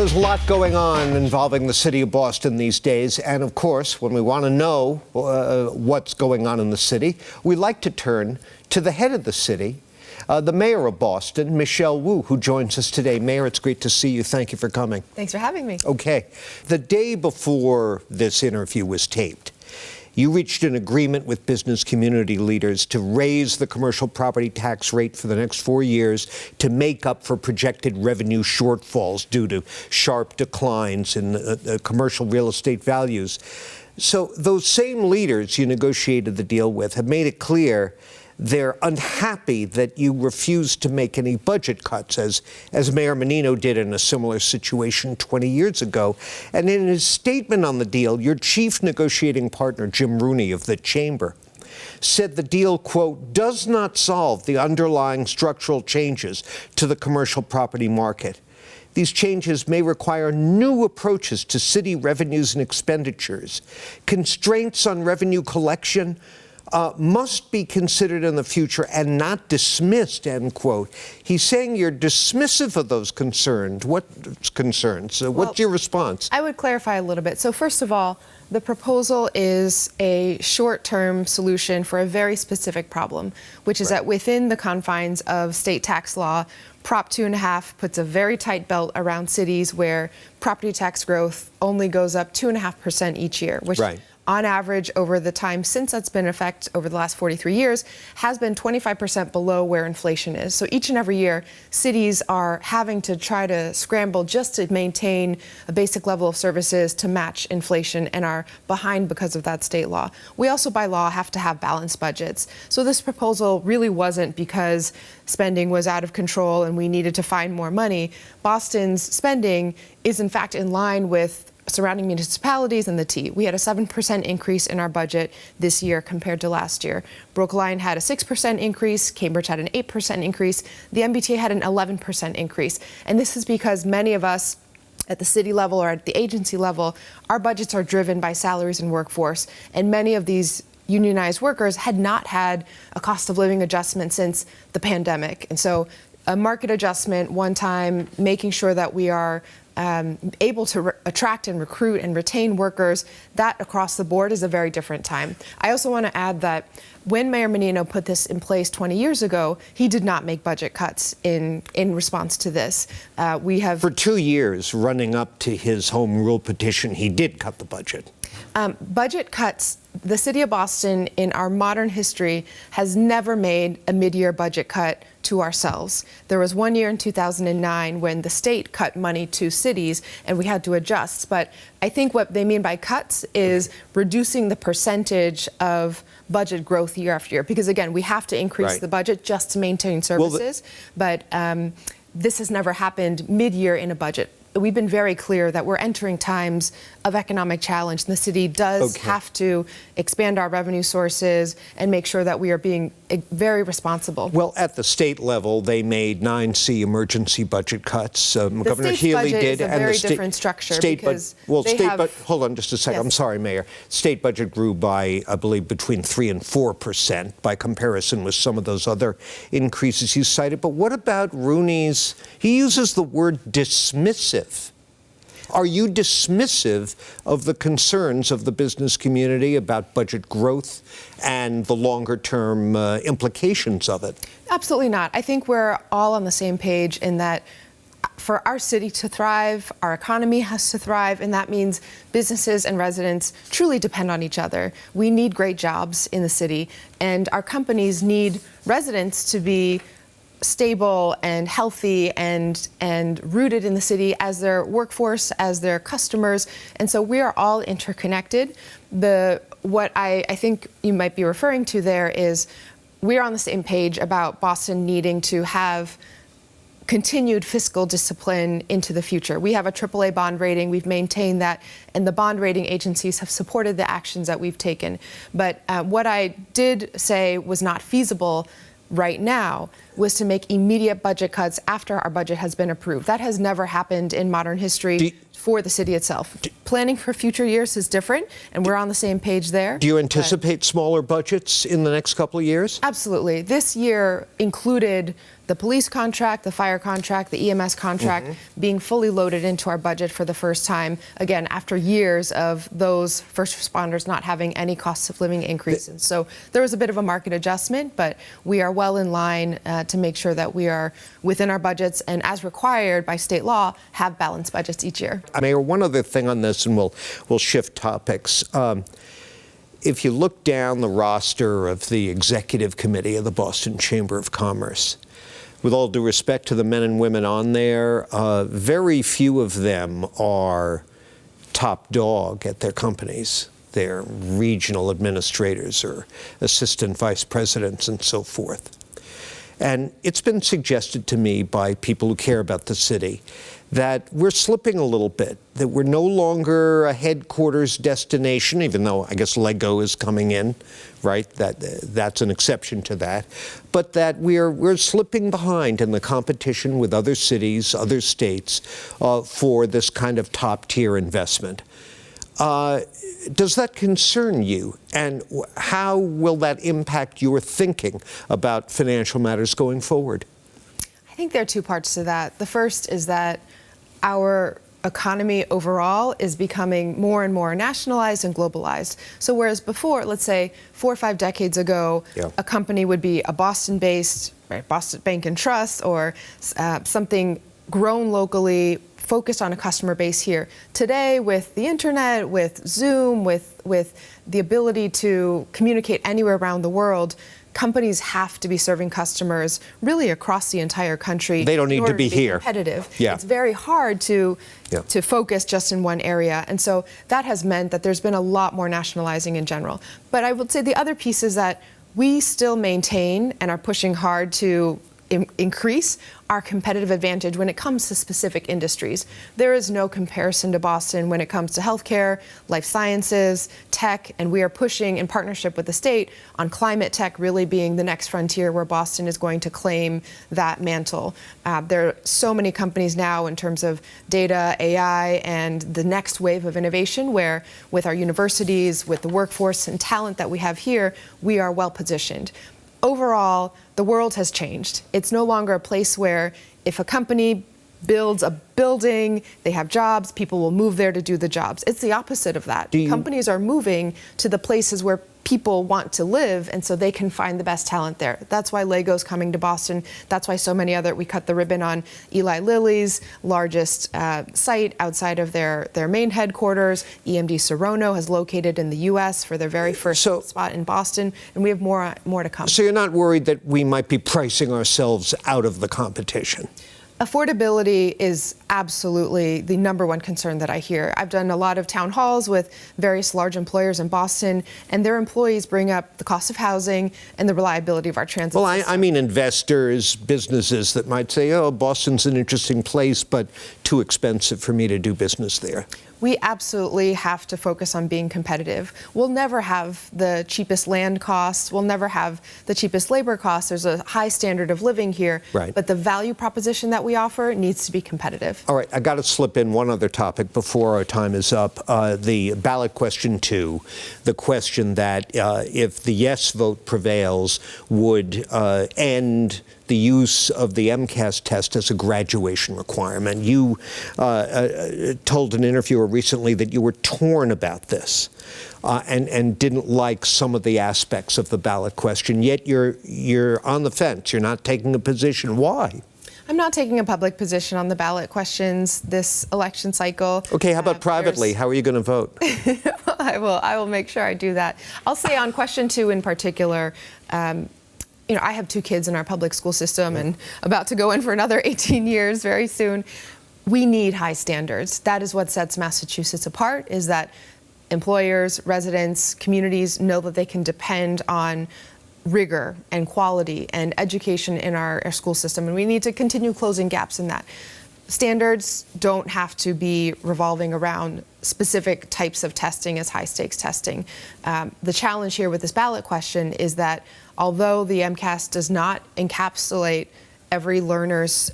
there's a lot going on involving the city of Boston these days. And of course, when we want to know what's going on in the city, we like to turn to the head of the city, the mayor of Boston, Michelle Wu, who joins us today. Mayor, it's great to see you. Thank you for coming. Thanks for having me. Okay. The day before this interview was taped, you reached an agreement with business community leaders to raise the commercial property tax rate for the next 4 years to make up for projected revenue shortfalls due to sharp declines in commercial real estate values. So those same leaders you negotiated the deal with have made it clear they're unhappy that you refused to make any budget cuts, as Mayor Menino did in a similar situation 20 years ago. And in his statement on the deal, your chief negotiating partner, Jim Rooney of the Chamber, said the deal, quote, does not solve the underlying structural changes to the commercial property market. These changes may require new approaches to city revenues and expenditures. Constraints on revenue collection must be considered in the future and not dismissed, end quote. He's saying you're dismissive of those concerns. What concerns? What's your response? I would clarify a little bit. So first of all, the proposal is a short-term solution for a very specific problem, which is that within the confines of state tax law, Prop 2.5 puts a very tight belt around cities where property tax growth only goes up 2.5% each year, which on average, over the time since that's been in effect over the last 43 years, has been 25% below where inflation is. So each and every year, cities are having to try to scramble just to maintain a basic level of services to match inflation and are behind because of that state law. We also, by law, have to have balanced budgets. So this proposal really wasn't because spending was out of control and we needed to find more money. Boston's spending is, in fact, in line with surrounding municipalities and the T. We had a 7% increase in our budget this year compared to last year. Brookline had a 6% increase, Cambridge had an 8% increase, the MBTA had an 11% increase. And this is because many of us at the city level or at the agency level, our budgets are driven by salaries and workforce. And many of these unionized workers had not had a cost of living adjustment since the pandemic. And so a market adjustment one time, making sure that we are able to attract and recruit and retain workers, that across the board is a very different time. I also want to add that when Mayor Menino put this in place 20 years ago, he did not make budget cuts in response to this. We have for 2 years running up to his home rule petition, he did cut the budget. Budget cuts, the city of Boston in our modern history has never made a mid-year budget cut to ourselves. There was 1 year in 2009 when the state cut money to cities and we had to adjust. But I think what they mean by cuts is reducing the percentage of budget growth year after year. Because again, we have to increase the budget just to maintain services. But this has never happened mid-year in a budget. We've been very clear that we're entering times of economic challenge. The city does have to expand our revenue sources and make sure that we are being very responsible. Well, at the state level, they made 9C emergency budget cuts. Governor Healy did, and a very different structure. Hold on just a second. I'm sorry, Mayor. State budget grew by, I believe, between 3% and 4% by comparison with some of those other increases you cited. But what about Rooney's? He uses the word dismissive. Are you dismissive of the concerns of the business community about budget growth and the longer-term implications of it? Absolutely not. I think we're all on the same page in that for our city to thrive, our economy has to thrive, and that means businesses and residents truly depend on each other. We need great jobs in the city, and our companies need residents to be stable and healthy and rooted in the city as their workforce, as their customers. And so we are all interconnected. What I think you might be referring to there is we are on the same page about Boston needing to have continued fiscal discipline into the future. We have a AAA bond rating. We've maintained that, and the bond rating agencies have supported the actions that we've taken. But what I did say was not feasible right now was to make immediate budget cuts after our budget has been approved. That has never happened in modern history. for the city itself. Planning for future years is different, and we're on the same page there. Do you anticipate smaller budgets in the next couple of years? Absolutely. This year included the police contract, the fire contract, the EMS contract being fully loaded into our budget for the first time, again, after years of those first responders not having any cost of living increases. So there was a bit of a market adjustment, but we are well in line to make sure that we are within our budgets and, as required by state law, have balanced budgets each year. Mayor, one other thing on this, and we'll shift topics. If you look down the roster of the executive committee of the Boston Chamber of Commerce, with all due respect to the men and women on there, very few of them are top dog at their companies. They're regional administrators or assistant vice presidents and so forth. And it's been suggested to me by people who care about the city that we're slipping a little bit, that we're no longer a headquarters destination, even though I guess Lego is coming in, right? That's an exception to that. But that we're slipping behind in the competition with other cities, other states, for this kind of top-tier investment. Does that concern you? And how will that impact your thinking about financial matters going forward? I think there are two parts to that. The first is that our economy overall is becoming more and more nationalized and globalized. So whereas before, let's say 4 or 5 decades ago, a company would be a Boston-based, right, Boston Bank and Trust, or something grown locally, focused on a customer base here. Today, with the internet, with Zoom, with the ability to communicate anywhere around the world, companies have to be serving customers really across the entire country. They don't need to be here. Competitive. Yeah. It's very hard to focus just in one area. And so that has meant that there's been a lot more nationalizing in general. But I would say the other piece is that we still maintain and are pushing hard to increase our competitive advantage when it comes to specific industries. There is no comparison to Boston when it comes to healthcare, life sciences, tech, and we are pushing in partnership with the state on climate tech really being the next frontier where Boston is going to claim that mantle. There are so many companies now in terms of data, AI, and the next wave of innovation where with our universities, with the workforce and talent that we have here, we are well positioned. Overall, the world has changed. It's no longer a place where if a company builds a building, they have jobs, people will move there to do the jobs. It's the opposite of that. Companies are moving to the places where people want to live, and so they can find the best talent there. That's why Lego's coming to Boston. That's why so many other, we cut the ribbon on Eli Lilly's largest site outside of their main headquarters. EMD Serono has located in the U.S. for their very first spot in Boston, and we have more to come. So you're not worried that we might be pricing ourselves out of the competition? Affordability is absolutely the number one concern that I hear. I've done a lot of town halls with various large employers in Boston, and their employees bring up the cost of housing and the reliability of our transit system. I mean investors, businesses that might say, oh, Boston's an interesting place, but too expensive for me to do business there. We absolutely have to focus on being competitive. We'll never have the cheapest land costs. We'll never have the cheapest labor costs. There's a high standard of living here. Right. But the value proposition that we offer needs to be competitive. All right, I got to slip in one other topic before our time is up. The ballot question 2, the question that if the yes vote prevails would end the use of the MCAS test as a graduation requirement. You told an interviewer recently that you were torn about this and didn't like some of the aspects of the ballot question, yet you're on the fence. You're not taking a position. Why? I'm not taking a public position on the ballot questions this election cycle. Okay, how about privately? How are you going to vote? I will make sure I do that. I'll say on question 2 in particular, you know, I have 2 kids in our public school system and about to go in for another 18 years very soon. We need high standards. That is what sets Massachusetts apart, is that employers, residents, communities know that they can depend on rigor and quality and education in our school system, and we need to continue closing gaps in that. Standards don't have to be revolving around specific types of testing as high-stakes testing. The challenge here with this ballot question is that although the MCAS does not encapsulate every learner's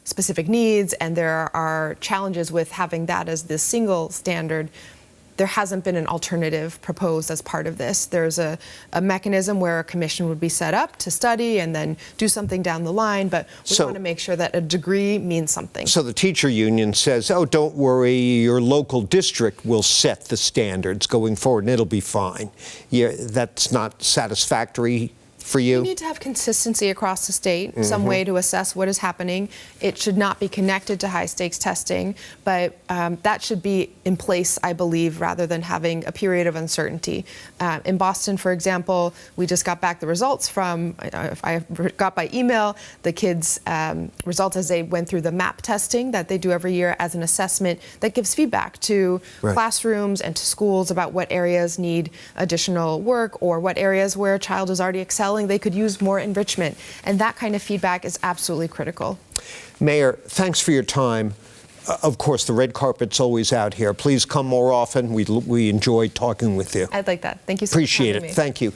specific needs, and there are challenges with having that as the single standard, there hasn't been an alternative proposed as part of this. There's a mechanism where a commission would be set up to study and then do something down the line, but we want to make sure that a degree means something. So the teacher union says, oh, don't worry, your local district will set the standards going forward and it'll be fine. Yeah, that's not satisfactory for you? You need to have consistency across the state, some way to assess what is happening. It should not be connected to high-stakes testing, but that should be in place, I believe, rather than having a period of uncertainty. In Boston, for example, we just got back the results from, I got by email, the kids' results as they went through the MAP testing that they do every year as an assessment that gives feedback to classrooms and to schools about what areas need additional work or what areas where a child is already excelling they could use more enrichment. And that kind of feedback is absolutely critical. Mayor, thanks for your time. Of course, the red carpet's always out here. Please come more often. We enjoy talking with you. I'd like that. Thank you so much for having me. Appreciate it. Thank you.